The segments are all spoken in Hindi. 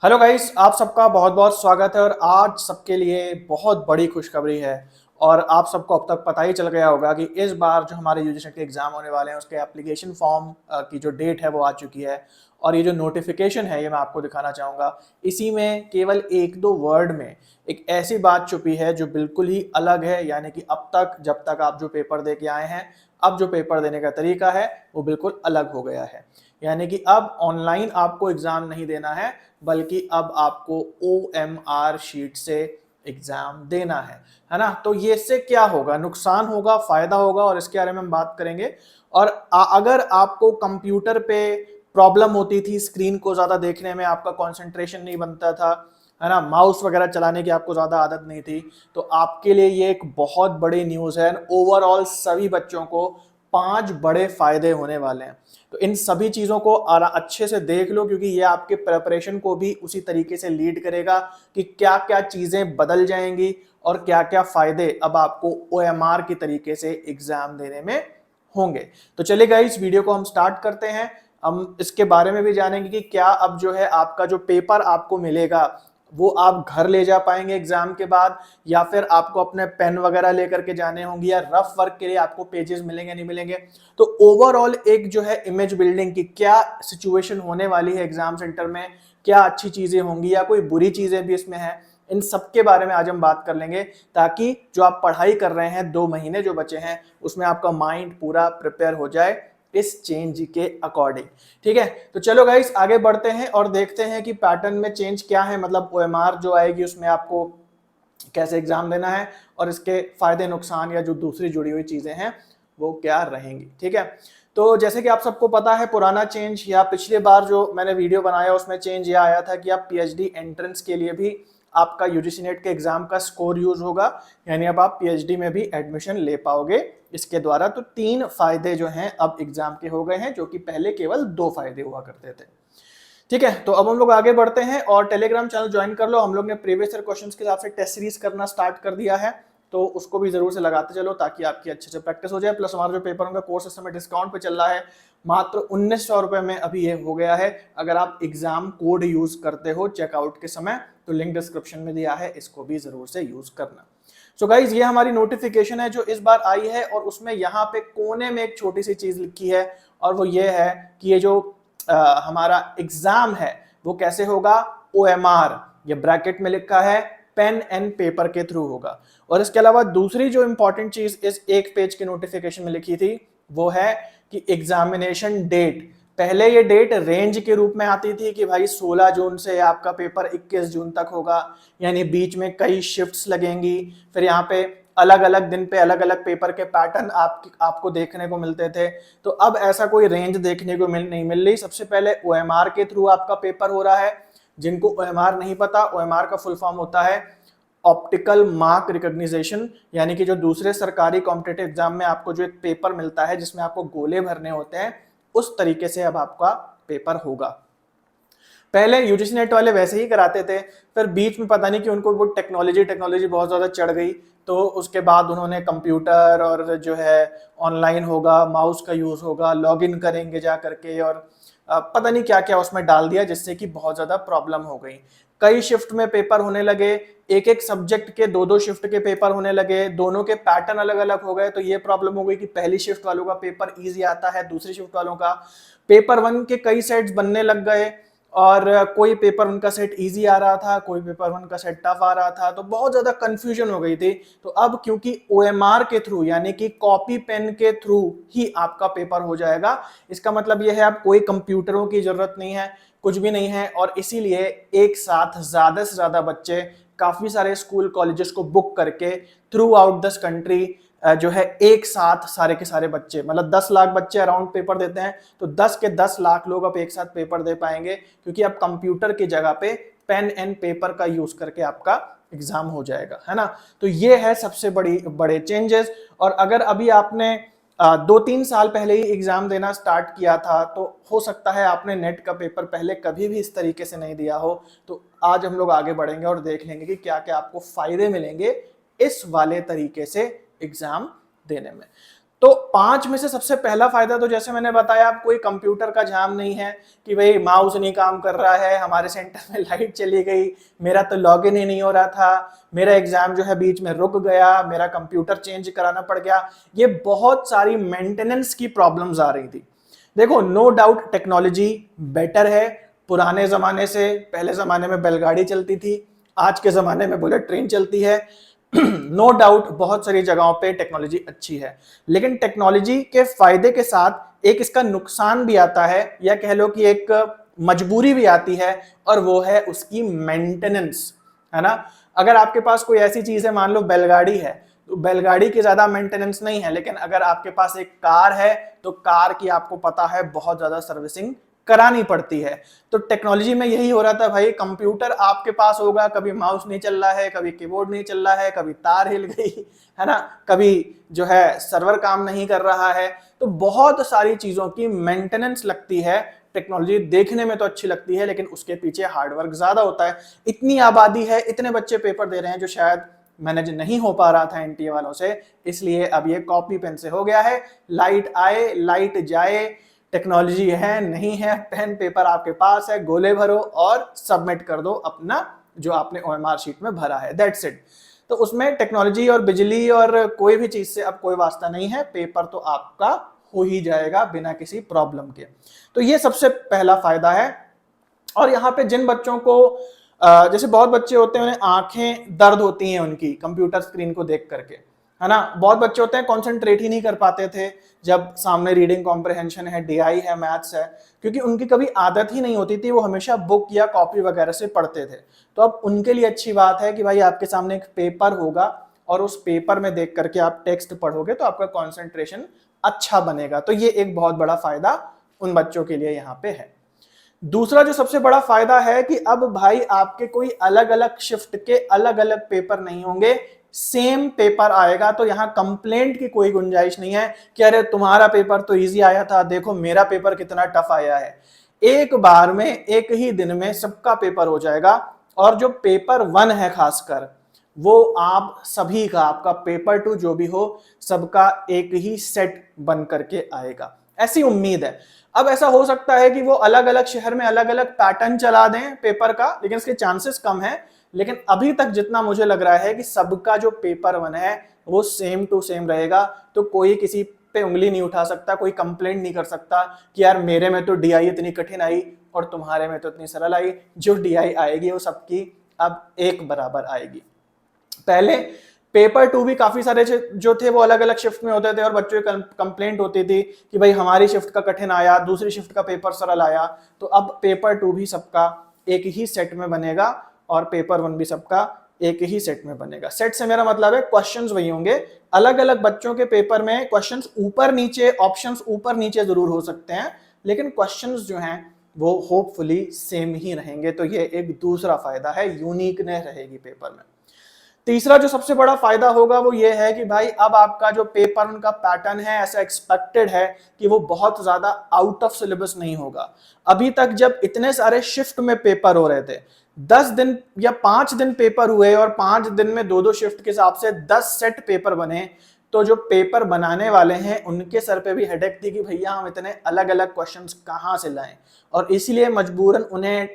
हेलो गाइस, आप सबका बहुत बहुत स्वागत है। और आज सबके लिए बहुत बड़ी खुशखबरी है। और आप सबको अब तक पता ही चल गया होगा कि इस बार जो हमारे यूजीसी के एग्जाम होने वाले हैं उसके एप्लीकेशन फॉर्म की जो डेट है वो आ चुकी है। और ये जो नोटिफिकेशन है ये मैं आपको दिखाना चाहूँगा। इसी में केवल एक दो वर्ड में एक ऐसी बात छुपी है जो बिल्कुल ही अलग है। यानी कि अब तक जब तक आप जो पेपर दे के आए हैं, अब जो पेपर देने का तरीका है वो बिल्कुल अलग हो गया है। यानी कि अब ऑनलाइन आपको एग्जाम नहीं देना है, बल्कि अब आपको OMR शीट से एग्जाम देना है ना। तो ये इससे क्या होगा, नुकसान होगा, फायदा होगा, और इसके बारे में हम बात करेंगे। और अगर आपको कंप्यूटर पे प्रॉब्लम होती थी, स्क्रीन को ज्यादा देखने में आपका कंसंट्रेशन नहीं बनता था, है ना, माउस वगैरह चलाने की आपको ज्यादा आदत नहीं थी, तो आपके लिए ये एक बहुत बड़ी न्यूज है। ओवरऑल सभी बच्चों को 5 बड़े फायदे होने वाले हैं। तो इन सभी चीजों को अच्छे से देख लो, क्योंकि ये आपके प्रिपरेशन को भी उसी तरीके से लीड करेगा कि क्या क्या चीजें बदल जाएंगी और क्या क्या फायदे अब आपको OMR की तरीके से एग्जाम देने में होंगे। तो चलिए इस वीडियो को हम स्टार्ट करते हैं। हम इसके बारे में भी जानेंगे कि क्या अब जो है आपका जो पेपर आपको मिलेगा वो आप घर ले जा पाएंगे एग्जाम के बाद, या फिर आपको अपने पेन वगैरह लेकर के जाने होंगे, या रफ वर्क के लिए आपको पेजेस मिलेंगे नहीं मिलेंगे। तो ओवरऑल एक जो है इमेज बिल्डिंग की क्या सिचुएशन होने वाली है एग्जाम सेंटर में, क्या अच्छी चीजें होंगी या कोई बुरी चीजें भी इसमें है, इन सब के बारे में आज हम बात कर लेंगे, ताकि जो आप पढ़ाई कर रहे हैं 2 महीने जो बचे हैं उसमें आपका माइंड पूरा प्रिपेयर हो जाए इस चेंज के अकॉर्डिंग। ठीक है, तो चलो गाइस आगे बढ़ते हैं और देखते हैं कि पैटर्न में चेंज क्या है, मतलब OMR जो आएगी उसमें आपको कैसे एग्जाम देना है और इसके फायदे नुकसान या जो दूसरी जुड़ी हुई चीजें हैं वो क्या रहेंगी। ठीक है, तो जैसे कि आप सबको पता है, पुराना चेंज या पिछली बार जो मैंने वीडियो बनाया उसमें चेंज ये आया था कि आप PhD एंट्रेंस के लिए भी आपका यूजीसी नेट के एग्जाम का स्कोर यूज होगा, यानी अब आप PhD में भी एडमिशन ले पाओगे इसके द्वारा। तो 3 फायदे जो हैं अब एग्जाम के हो गए हैं, जो कि पहले केवल 2 फायदे हुआ करते थे। ठीक है, तो अब हम लोग आगे बढ़ते हैं और टेलीग्राम चैनल ज्वाइन कर लो। हम लोग ने प्रीवियस ईयर क्वेश्चंस के हिसाब से टेस्ट सीरीज करना स्टार्ट कर दिया है, तो उसको भी जरूर से लगाते चलो ताकि आपकी अच्छे से प्रैक्टिस हो जाए। प्लस हमारा जो पेपर का कोर्स इस समय डिस्काउंट पे चल रहा है, मात्र 1900 रुपए में अभी ये हो गया है। अगर आप एग्जाम कोड यूज करते हो चेकआउट के समय तो लिंक डिस्क्रिप्शन में दिया है, इसको भी जरूर से यूज करना। सो गाइज ये हमारी नोटिफिकेशन है जो इस बार आई है, और उसमें यहाँ पे कोने में एक छोटी सी चीज लिखी है, और वो ये है कि ये जो हमारा एग्जाम है वो कैसे होगा, OMR, ये ब्रैकेट में लिखा है, पेन एंड पेपर के थ्रू होगा। और इसके अलावा दूसरी जो इंपॉर्टेंट चीज इस एक पेज के नोटिफिकेशन में लिखी थी वो है कि एग्जामिनेशन डेट, पहले ये डेट रेंज के रूप में आती थी कि भाई 16 जून से आपका पेपर 21 जून तक होगा, यानी बीच में कई शिफ्ट्स लगेंगी। फिर यहाँ पे अलग अलग दिन पे अलग अलग पेपर के पैटर्न आपको देखने को मिलते थे। तो अब ऐसा कोई रेंज देखने को नहीं मिल रही। सबसे पहले OMR के थ्रू आपका पेपर हो रहा है। जिनको OMR नहीं पता, OMR का फुल फॉर्म होता है ऑप्टिकल मार्क रिकॉग्निशन, यानी कि जो दूसरे सरकारी कॉम्पिटिटिव एग्जाम में आपको जो एक पेपर मिलता है जिसमें आपको गोले भरने होते हैं, उस तरीके से अब आपका पेपर होगा। पहले यूजीसी नेट वाले वैसे ही कराते थे, फिर बीच में पता नहीं कि उनको वो टेक्नोलॉजी बहुत ज्यादा चढ़ गई, तो उसके बाद उन्होंने कंप्यूटर और जो है ऑनलाइन होगा, माउस का यूज होगा, लॉगिन करेंगे जा करके, और पता नहीं क्या क्या उसमें डाल दिया, जिससे कि बहुत ज्यादा प्रॉब्लम हो गई। कई शिफ्ट में पेपर होने लगे, एक एक सब्जेक्ट के 2-2 शिफ्ट के पेपर होने लगे, दोनों के पैटर्न अलग अलग हो गए। तो ये प्रॉब्लम हो गई कि पहली शिफ्ट वालों का पेपर इजी आता है, दूसरी शिफ्ट वालों का पेपर 1 के कई सेट्स बनने लग गए, और कोई पेपर उनका सेट इजी आ रहा था, कोई पेपर उनका सेट टफ आ रहा था, तो बहुत ज्यादा कंफ्यूजन हो गई थी। तो अब क्योंकि OMR के थ्रू, यानी कि कॉपी पेन के थ्रू ही आपका पेपर हो जाएगा, इसका मतलब यह है अब कोई कंप्यूटरों की जरूरत नहीं है, कुछ भी नहीं है। और इसीलिए एक साथ ज्यादा से ज्यादा बच्चे काफी सारे स्कूल कॉलेजेस को बुक करके थ्रू आउट दिस कंट्री जो है एक साथ सारे के सारे बच्चे, मतलब 10 लाख बच्चे अराउंड पेपर देते हैं, तो 10 के 10 लाख लोग अब एक साथ पेपर दे पाएंगे, क्योंकि अब कंप्यूटर की जगह पे पेन एंड पेपर का यूज करके आपका एग्जाम हो जाएगा, है ना। तो ये है सबसे बड़े चेंजेस। और अगर अभी आपने 2-3 साल पहले ही एग्जाम देना स्टार्ट किया था, तो हो सकता है आपने नेट का पेपर पहले कभी भी इस तरीके से नहीं दिया हो। तो आज हम लोग आगे बढ़ेंगे और देख लेंगे कि क्या क्या आपको फायदे मिलेंगे इस वाले तरीके से एग्जाम देने में। तो 5 में से सबसे पहला फायदा तो जैसे मैंने बताया, आप कोई कंप्यूटर का जाम नहीं है कि भाई माउस नहीं काम कर रहा है, हमारे सेंटर में लाइट चली गई, मेरा तो लॉगिन ही नहीं हो रहा था, मेरा एग्जाम जो है बीच में रुक गया, मेरा कंप्यूटर चेंज कराना पड़ गया। ये बहुत सारी मेंटेनेंस की प्रॉब्लम्स आ रही थी। देखो, नो डाउट टेक्नोलॉजी बेटर है पुराने जमाने से। पहले जमाने में बैलगाड़ी चलती थी, आज के जमाने में बुलेट ट्रेन चलती है। नो डाउट बहुत सारी जगहों पे टेक्नोलॉजी अच्छी है, लेकिन टेक्नोलॉजी के फायदे के साथ एक इसका नुकसान भी आता है, या कह लो कि एक मजबूरी भी आती है, और वो है उसकी मेंटेनेंस, है ना। अगर आपके पास कोई ऐसी चीज है, मान लो बैलगाड़ी है, तो बैलगाड़ी की ज्यादा मेंटेनेंस नहीं है, लेकिन अगर आपके पास एक कार है तो कार की आपको पता है बहुत ज्यादा सर्विसिंग करानी पड़ती है। तो टेक्नोलॉजी में यही हो रहा था भाई, कंप्यूटर आपके पास होगा, कभी माउस नहीं चल रहा है, कभी कीबोर्ड नहीं चल रहा है, कभी तार हिल गई, है ना, कभी जो है सर्वर काम नहीं कर रहा है। तो बहुत सारी चीजों की मेंटेनेंस लगती है। टेक्नोलॉजी देखने में तो अच्छी लगती है, लेकिन उसके पीछे हार्डवर्क ज्यादा होता है। इतनी आबादी है, इतने बच्चे पेपर दे रहे हैं जो शायद मैनेज नहीं हो पा रहा था एनटीए वालों से, इसलिए अब ये कॉपी पेन से हो गया है। लाइट आए लाइट जाए, टेक्नोलॉजी है नहीं है, पेन पेपर आपके पास है, गोले भरो और सबमिट कर दो अपना जो आपने ओएमआर शीट में भरा है, दैट्स इट। तो उसमें टेक्नोलॉजी और बिजली और कोई भी चीज से अब कोई वास्ता नहीं है, पेपर तो आपका हो ही जाएगा बिना किसी प्रॉब्लम के। तो ये सबसे पहला फायदा है। और यहाँ पे जिन बच्चों को जैसे बहुत बच्चे होते हैं उन्हें आंखें दर्द होती हैं उनकी कंप्यूटर स्क्रीन को देख करके, है ना, बहुत बच्चे होते हैं कॉन्सेंट्रेट ही नहीं कर पाते थे जब सामने रीडिंग कॉम्प्रिहेंशन है, डीआई है, मैथ्स है, क्योंकि उनकी कभी आदत ही नहीं होती थी, वो हमेशा बुक या कॉपी वगैरह से पढ़ते थे। तो अब उनके लिए अच्छी बात है कि भाई आपके सामने एक पेपर होगा और उस पेपर में देख करके आप टेक्स्ट पढ़ोगे तो आपका कॉन्सेंट्रेशन अच्छा बनेगा। तो ये एक बहुत बड़ा फायदा उन बच्चों के लिए यहाँ पे है। दूसरा जो सबसे बड़ा फायदा है कि अब भाई आपके कोई अलग अलग शिफ्ट के अलग अलग पेपर नहीं होंगे, सेम पेपर आएगा। तो यहां कंप्लेंट की कोई गुंजाइश नहीं है कि अरे तुम्हारा पेपर तो इजी आया था, देखो मेरा पेपर कितना टफ आया है। एक बार में एक ही दिन में सबका पेपर हो जाएगा। और जो पेपर 1 है खासकर, वो आप सभी का, आपका पेपर 2 जो भी हो, सबका एक ही सेट बन करके आएगा, ऐसी उम्मीद है। अब ऐसा हो सकता है कि वो अलग अलग शहर में अलग अलग पैटर्न चला दें पेपर का, लेकिन इसके चांसेस कम है। लेकिन अभी तक जितना मुझे लग रहा है कि सबका जो पेपर 1 है वो सेम टू सेम रहेगा। तो कोई किसी पे उंगली नहीं उठा सकता, कोई कंप्लेंट नहीं कर सकता कि यार मेरे में तो डीआई इतनी कठिन आई और तुम्हारे में तो इतनी सरल आई। जो डीआई आएगी वो सबकी अब एक बराबर आएगी। पहले पेपर 2 भी काफी सारे जो थे वो अलग अलग शिफ्ट में होते थे और बच्चों की कंप्लेंट होती थी कि भाई हमारी शिफ्ट का कठिन आया, दूसरी शिफ्ट का पेपर सरल आया। तो अब पेपर 2 भी सबका एक ही सेट में बनेगा और पेपर 1 भी सबका एक ही सेट में बनेगा। सेट से मेरा मतलब है क्वेश्चंस वही होंगे, अलग अलग बच्चों के पेपर में क्वेश्चंस ऊपर नीचे, ऑप्शंस ऊपर नीचे जरूर हो सकते हैं, लेकिन क्वेश्चंस जो हैं वो होपफुली सेम ही रहेंगे। तो ये एक दूसरा फायदा है, यूनिकनेस रहेगी पेपर में। तीसरा जो सबसे बड़ा फायदा होगा वो ये है कि भाई अब आपका जो पेपर उनका पैटर्न है, ऐसा एक्सपेक्टेड है कि वो बहुत ज्यादा आउट ऑफ सिलेबस नहीं होगा। अभी तक जब इतने सारे शिफ्ट में पेपर हो रहे थे, 10 दिन या 5 दिन पेपर हुए और 5 दिन में 2-2 शिफ्ट के हिसाब से 10 सेट पेपर बने, तो जो पेपर बनाने वाले हैं उनके सर पे भी हेडेक थी कि भैया हम इतने अलग अलग क्वेश्चंस कहाँ से लाएं, और इसीलिए मजबूरन उन्हें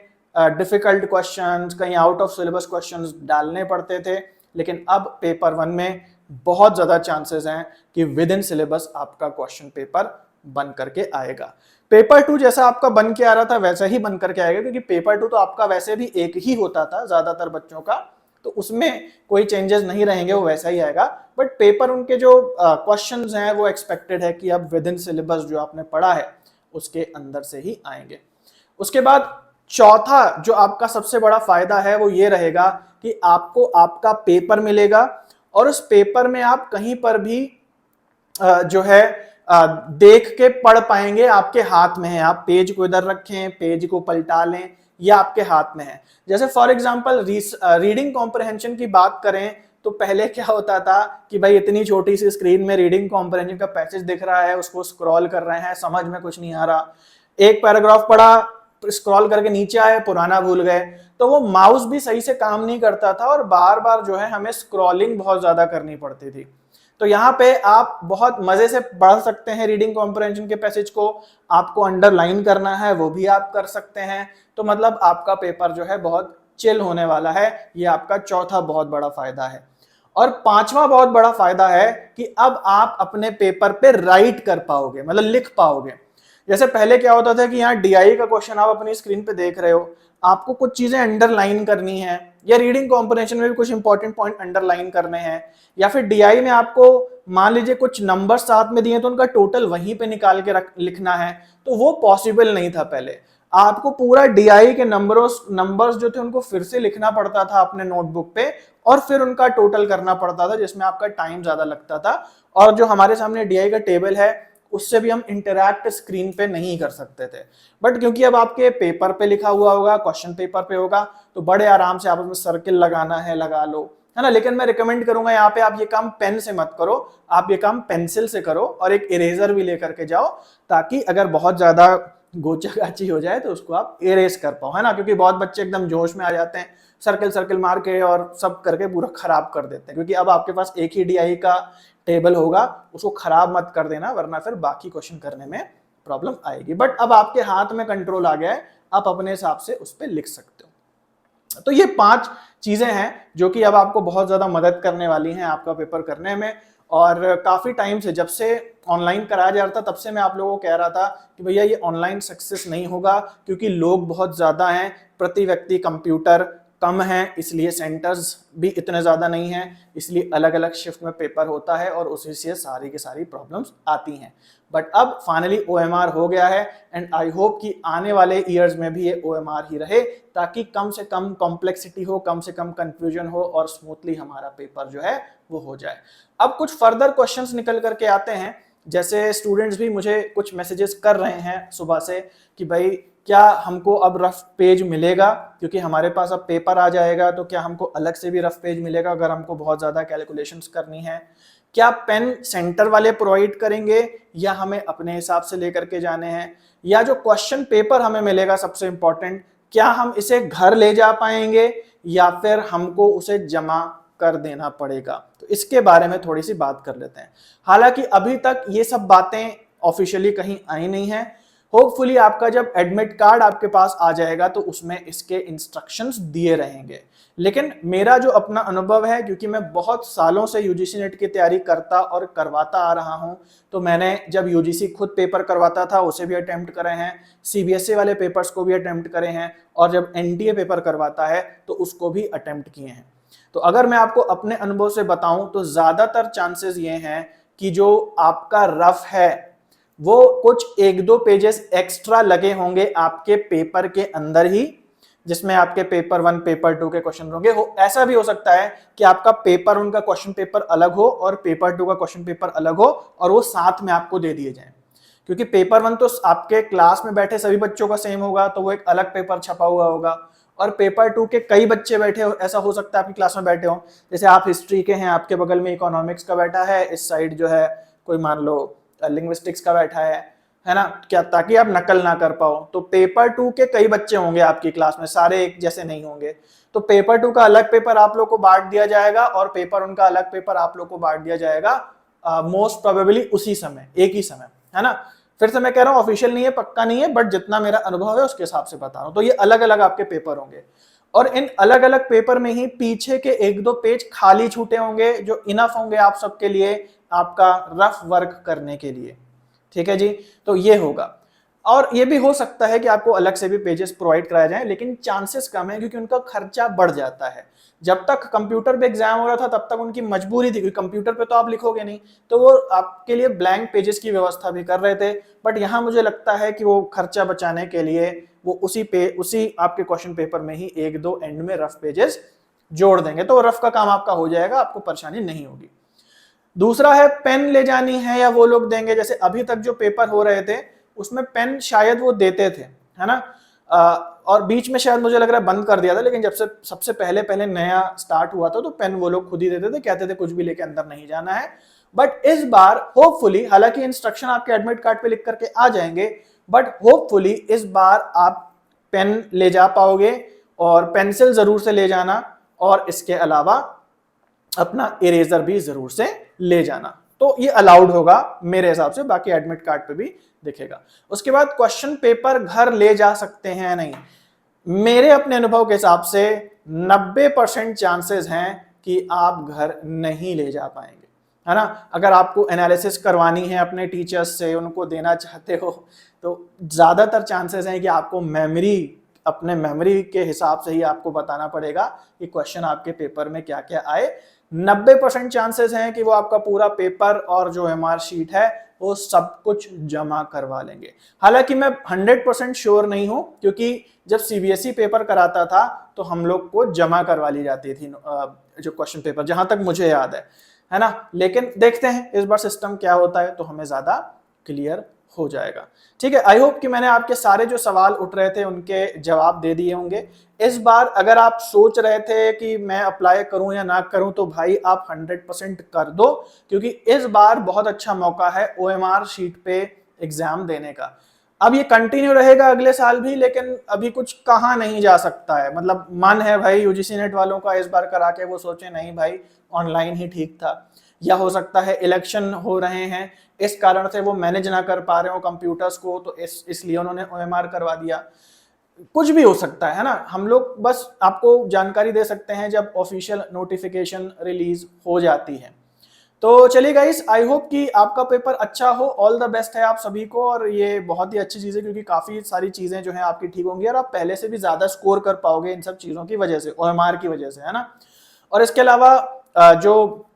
डिफिकल्ट क्वेश्चंस, कहीं आउट ऑफ सिलेबस क्वेश्चंस डालने पड़ते थे। लेकिन अब पेपर 1 में बहुत ज्यादा चांसेस हैं कि विद इन सिलेबस आपका क्वेश्चन पेपर बन करके आएगा। पेपर 2 जैसा आपका बन के आ रहा था वैसा ही बन करके आएगा, क्योंकि पेपर 2 तो आपका वैसे भी एक ही होता था ज्यादातर बच्चों का, तो उसमें कोई चेंजेस नहीं रहेंगे, वो वैसा ही आएगा। बट पेपर उनके जो क्वेश्चंस हैं वो एक्सपेक्टेड है कि अब विद इन सिलेबस जो आपने पढ़ा है उसके अंदर से ही आएंगे। उसके बाद चौथा जो आपका सबसे बड़ा फायदा है वो ये रहेगा कि आपको आपका पेपर मिलेगा और उस पेपर में आप कहीं पर भी जो है देख के पढ़ पाएंगे, आपके हाथ में है। आप पेज को इधर रखें, पेज को पलटा लें, ये आपके हाथ में है। जैसे फॉर एग्जांपल रीडिंग कॉम्प्रिहेंशन की बात करें तो पहले क्या होता था कि भाई इतनी छोटी सी स्क्रीन में रीडिंग कॉम्प्रिहेंशन का पैसेज दिख रहा है, उसको स्क्रॉल कर रहे हैं, समझ में कुछ नहीं आ रहा, एक पैराग्राफ पढ़ा, स्क्रॉल करके नीचे आए, पुराना भूल गए। तो वो माउस भी सही से काम नहीं करता था और बार बार जो है हमें स्क्रॉलिंग बहुत ज्यादा करनी पड़ती थी। तो यहाँ पे आप बहुत मजे से पढ़ सकते हैं रीडिंग कॉम्प्रहेंशन के पैसेज को, आपको अंडरलाइन करना है वो भी आप कर सकते हैं। तो मतलब आपका पेपर जो है बहुत चिल होने वाला है, ये आपका चौथा बहुत बड़ा फायदा है। और पांचवा बहुत बड़ा फायदा है कि अब आप अपने पेपर पे राइट कर पाओगे, मतलब लिख पाओगे। जैसे पहले क्या होता था कि यहाँ डीआई का क्वेश्चन आप अपनी स्क्रीन पे देख रहे हो, आपको कुछ चीजें अंडरलाइन करनी है, या रीडिंग कॉम्प्रहेंशन में भी कुछ इंपॉर्टेंट पॉइंट अंडरलाइन करने हैं, या फिर डीआई में आपको मान लीजिए कुछ नंबर साथ में दिए तो उनका टोटल वहीं पे निकाल के लिखना है, तो वो पॉसिबल नहीं था पहले। आपको पूरा डीआई के नंबर्स जो थे उनको फिर से लिखना पड़ता था अपने नोटबुक पे, और फिर उनका टोटल करना पड़ता था, जिसमें आपका टाइम ज्यादा लगता था। और जो हमारे सामने डीआई का टेबल है उससे भी हम इंटरैक्ट स्क्रीन पे नहीं कर सकते थे। बट क्योंकि अब आपके पेपर पे लिखा हुआ होगा, क्वेश्चन पेपर पे होगा, तो बड़े आराम से आप उसमें सर्किल लगाना है लगा लो, है ना। लेकिन मैं रिकमेंड करूंगा यहाँ पे आप ये काम पेन से मत करो, आप ये काम पेंसिल से करो, और एक इरेजर भी लेकर के जाओ, ताकि अगर बहुत ज्यादा गोचागाची हो जाए तो उसको आप इरेज कर पाओ, है ना। क्योंकि बहुत बच्चे एकदम जोश में आ जाते हैं, सर्किल सर्किल मार के और सब करके पूरा खराब कर देते हैं। क्योंकि अब आपके पास एक ही डीआई का टेबल होगा, उसको खराब मत कर देना, वरना फिर बाकी क्वेश्चन करने में प्रॉब्लम आएगी। बट अब आपके हाथ में कंट्रोल आ गया है, आप अपने हिसाब से उस पर लिख सकते हो। तो ये 5 चीजें हैं जो कि अब आपको बहुत ज्यादा मदद करने वाली हैं आपका पेपर करने में। और काफी टाइम से, जब से ऑनलाइन कराया जा रहा था, तब से मैं आप लोगों को कह रहा था कि भैया ये ऑनलाइन सक्सेस नहीं होगा, क्योंकि लोग बहुत ज्यादा हैं, प्रति व्यक्ति कंप्यूटर कम है, इसलिए सेंटर्स भी इतने ज्यादा नहीं हैं, इसलिए अलग अलग शिफ्ट में पेपर होता है और उसी से सारी की सारी प्रॉब्लम्स आती हैं। बट अब फाइनली ओएमआर हो गया है, एंड आई होप कि आने वाले ईयर्स में भी ये ओएमआर ही रहे, ताकि कम से कम कॉम्प्लेक्सिटी हो, कम से कम कंफ्यूजन हो, और स्मूथली हमारा पेपर जो है वो हो जाए। अब कुछ फर्दर क्वेश्चंस निकल करके आते हैं। जैसे स्टूडेंट्स भी मुझे कुछ मैसेजेस कर रहे हैं सुबह से कि भाई क्या हमको अब रफ पेज मिलेगा, क्योंकि हमारे पास अब पेपर आ जाएगा, तो क्या हमको अलग से भी रफ पेज मिलेगा अगर हमको बहुत ज़्यादा कैलकुलेशंस करनी है। क्या पेन सेंटर वाले प्रोवाइड करेंगे, या हमें अपने हिसाब से लेकर के जाने हैं, या जो क्वेश्चन पेपर हमें मिलेगा सबसे इंपॉर्टेंट, क्या हम इसे घर ले जा पाएंगे या फिर हमको उसे जमा कर देना पड़ेगा। तो इसके बारे में थोड़ी सी बात कर लेते हैं। हालांकि अभी तक ये सब बातें ऑफिशियली कहीं आई नहीं है। होपफुली आपका जब एडमिट कार्ड आपके पास आ जाएगा तो उसमें इसके इंस्ट्रक्शंस दिए रहेंगे। लेकिन मेरा जो अपना अनुभव है, क्योंकि मैं बहुत सालों से यूजीसी नेट की तैयारी करता और करवाता आ रहा हूं, तो मैंने जब यूजीसी खुद पेपर करवाता था उसे भी अटेम्प्ट करे हैं, सीबीएसई वाले पेपर्स को भी अटेम्प्ट करे हैं, और जब एनटीए पेपर करवाता है तो उसको भी अटेम्प्ट किए हैं। तो अगर मैं आपको अपने अनुभव से बताऊं तो ज्यादातर चांसेस ये हैं कि जो आपका रफ है वो कुछ 1-2 पेजेस एक्स्ट्रा लगे होंगे आपके पेपर के अंदर ही, जिसमें आपके पेपर 1 पेपर 2 के क्वेश्चन होंगे। ऐसा भी हो सकता है कि आपका पेपर 1 का क्वेश्चन पेपर अलग हो और पेपर 2 का क्वेश्चन पेपर अलग हो, और वो साथ में आपको दे दिए जाएं। क्योंकि पेपर 1 तो आपके क्लास में बैठे सभी बच्चों का सेम होगा, तो वो एक अलग पेपर छपा हुआ होगा, और पेपर 2 के कई बच्चे बैठे हो, ऐसा हो सकता है आपकी क्लास में बैठे हो, जैसे आप हिस्ट्री के हैं, आपके बगल में इकोनॉमिक्स का बैठा है, इस साइड जो है कोई मान लो लिंग्विस्टिक्स का बैठा है ना, क्या, ताकि आप नकल ना कर पाओ। तो पेपर 2 के कई बच्चे होंगे आपकी क्लास में, सारे एक जैसे नहीं होंगे, तो पेपर 2 का अलग पेपर आप लोग को बांट दिया जाएगा, और पेपर 1 का अलग पेपर आप लोग को बांट दिया जाएगा, मोस्ट प्रोबेबली उसी समय, एक ही समय, है ना। फिर से मैं कह रहा हूँ ऑफिशियल नहीं है, पक्का नहीं है, बट जितना मेरा अनुभव है उसके हिसाब से बता रहा हूँ। तो ये अलग अलग आपके पेपर होंगे, और इन अलग अलग पेपर में ही पीछे के 1-2 पेज खाली छूटे होंगे, जो इनफ होंगे आप सबके लिए आपका रफ वर्क करने के लिए। ठीक है जी, तो ये होगा। और ये भी हो सकता है कि आपको अलग से भी पेजेस प्रोवाइड कराए जाएं, लेकिन चांसेस कम है, क्योंकि उनका खर्चा बढ़ जाता है। जब तक कंप्यूटर पे एग्जाम हो रहा था तब तक उनकी मजबूरी थी, क्योंकि कंप्यूटर पे तो आप लिखोगे नहीं, तो वो आपके लिए ब्लैंक पेजेस की व्यवस्था भी कर रहे थे। बट यहाँ मुझे लगता है कि वो खर्चा बचाने के लिए वो उसी आपके क्वेश्चन पेपर में ही 1-2 एंड में रफ पेजेस जोड़ देंगे, तो रफ का काम आपका हो जाएगा, आपको परेशानी नहीं होगी। दूसरा है पेन ले जानी है या वो लोग देंगे। जैसे अभी तक जो पेपर हो रहे थे उसमें पेन शायद वो देते थे, है ना, और बीच में शायद मुझे लग रहा है बंद कर दिया था, लेकिन जब से सबसे पहले पहले नया स्टार्ट हुआ था तो पेन वो लोग खुद ही देते थे, कहते थे कुछ भी लेके अंदर नहीं जाना है। बट इस बार होपफुली, हालांकि इंस्ट्रक्शन आपके एडमिट कार्ड पे लिख करके आ जाएंगे, बट होपफुली इस बार आप पेन ले जा पाओगे, और पेंसिल जरूर से ले जाना, और इसके अलावा अपना इरेजर भी जरूर से ले जाना, तो ये अलाउड होगा मेरे हिसाब से, बाकी एडमिट कार्ड पे भी दिखेगा। उसके बाद क्वेश्चन पेपर घर ले जा सकते हैं या नहीं, मेरे अपने अनुभव के हिसाब से 90% चांसेस हैं कि आप घर नहीं ले जा पाएंगे, है ना। अगर आपको एनालिसिस करवानी है अपने टीचर्स से, उनको देना चाहते हो, तो ज्यादातर चांसेस हैं कि आपको अपने मेमोरी के हिसाब से ही आपको बताना पड़ेगा कि क्वेश्चन आपके पेपर में क्या क्या आए। 90% चांसेस हैं कि वो आपका पूरा पेपर और जो एमआर शीट है वो सब कुछ जमा करवा लेंगे। हालांकि मैं 100% श्योर नहीं हूं, क्योंकि जब सीबीएसई पेपर कराता था तो हम लोग को जमा करवा ली जाती थी जो क्वेश्चन पेपर, जहां तक मुझे याद है ना। लेकिन देखते हैं इस बार सिस्टम क्या होता है, तो हमें ज्यादा क्लियर हो जाएगा। ठीक है, आई होप कि मैंने आपके सारे जो सवाल उठ रहे थे उनके जवाब दे दिए होंगे। इस बार अगर आप सोच रहे थे कि मैं अप्लाई करूं या ना करूं, तो भाई आप 100% कर दो, क्योंकि इस बार बहुत अच्छा मौका है ओएमआर शीट पे एग्जाम देने का। अब ये कंटिन्यू रहेगा अगले साल भी, लेकिन अभी कुछ कहा नहीं जा सकता है। मतलब मन है भाई यूजीसी नेट वालों का इस बार करा के वो सोचे नहीं भाई ऑनलाइन ही ठीक था, या हो सकता है इलेक्शन हो रहे हैं इस कारण से वो मैनेज ना कर पा रहे हो कंप्यूटर्स को, तो इसलिए उन्होंने ओएमआर करवा दिया। कुछ भी हो सकता है ना, हम लोग बस आपको जानकारी दे सकते हैं जब ऑफिशियल नोटिफिकेशन रिलीज हो जाती है। तो चलिए गाइस, आई होप कि आपका पेपर अच्छा हो, ऑल द बेस्ट है आप सभी को। और ये बहुत ही अच्छी चीज है, क्योंकि काफी सारी चीजें जो है आपकी ठीक होंगी और आप पहले से भी ज्यादा स्कोर कर पाओगे इन सब चीजों की वजह से, ओएमआर की वजह से, है ना। और इसके अलावा जो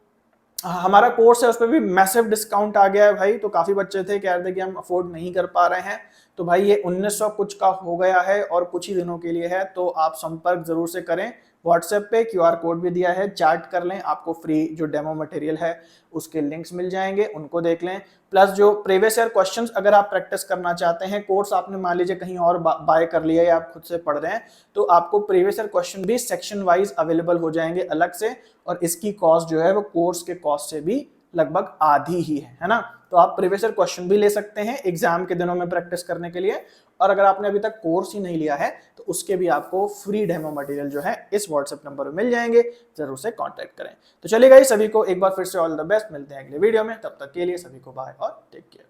हमारा कोर्स है उस पर भी मैसिव डिस्काउंट आ गया है भाई। तो काफी बच्चे थे कह रहे थे कि हम अफोर्ड नहीं कर पा रहे हैं, तो भाई ये 1900 कुछ का हो गया है और कुछ ही दिनों के लिए है, तो आप संपर्क जरूर से करें। व्हाट्सएप पे क्यूआर कोड भी दिया है, चैट कर लें, आपको फ्री जो डेमो मटेरियल है उसके लिंक्स मिल जाएंगे, उनको देख लें। प्लस जो प्रीवियस ईयर क्वेश्चंस अगर आप प्रैक्टिस करना चाहते हैं, कोर्स आपने मान लीजिए कहीं और बाय कर लिया या आप खुद से पढ़ रहे हैं, तो आपको प्रीवियस ईयर क्वेश्चन भी सेक्शन वाइज अवेलेबल हो जाएंगे अलग से, और इसकी कॉस्ट जो है वो कोर्स के कॉस्ट से भी लगभग आधी ही है ना। तो आप प्रीवियस ईयर क्वेश्चन भी ले सकते हैं एग्जाम के दिनों में प्रैक्टिस करने के लिए, और अगर आपने अभी तक कोर्स ही नहीं लिया है तो उसके भी आपको फ्री डेमो मटेरियल जो है इस व्हाट्सएप नंबर पे मिल जाएंगे, जरूर से कांटेक्ट करें। तो चलिए गाइस, सभी को एक बार फिर से ऑल द बेस्ट, मिलते हैं अगले वीडियो में, तब तक के लिए सभी को बाय और टेक केयर।